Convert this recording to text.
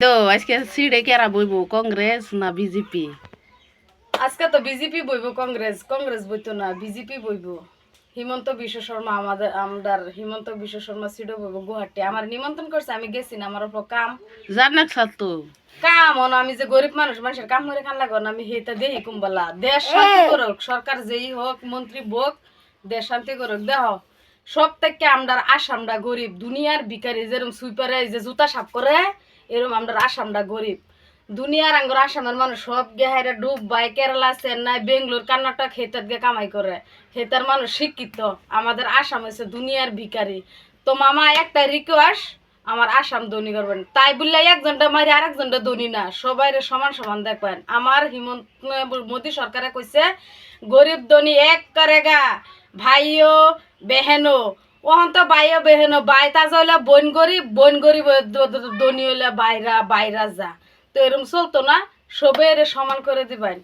তো আজকে সিটে কেরা বইব কংগ্রেস না বিজেপি? আজকে তো বিজেপি বইব, কংগ্রেস বইতো না, বিজেপি বইব। হিমন্ত বিশ্ব শর্মা আমাদের হিমন্ত বিশ্ব শর্মা সিডো বইব গুয়াহাটি। আমার নিমন্ত্রণ করছে, আমি গেছি না, আমার উপর কাম জানাক তো কাম হন। আমি যে গরিব মানুষের কাম করে খান লাগো না, আমি হেতা দেহি কুম্বালা। দেশ শান্তি করুক, সরকার যেই হোক, মন্ত্রী বোক, দেশ শান্তি করুক। দেহ সব থেকে আমরার আসামটা গরিব, দুনিয়ার ভিকারি। যেরকম সুইপারে যে জুতা সাফ করে, এরকম আমরার আসামটা গরিব। দুনিয়ার আঙ্গর আসামের মানুষ সব গেহাইরা ডুবাই, কেরালা, চেন্নাই, বেঙ্গলোর, কর্ণাটক হেতার গে কামাই করে। হেতার মানুষ শিক্ষিত। আমাদের আসাম হচ্ছে দুনিয়ার ভিকারি। তো মামা একটা রিকোয়েস্ট, আমার আসাম ধনী করবেন। তাই বললে একজনটা মারি আর একজনটা ধনী না, সবাই সমান সমান দেখবেন। আমার হিমন্ত মোদী সরকারে কইছে গরিব ধনী এক করেগা, ভাইও বেহেনো। ওহন তো বাইও বেহেনো, বাই তাজা হইলে বন গরিব ধনী হইলে বাইরা বাইরা যা। তো এরকম চলতো না, সবের সমান করে দিবেন।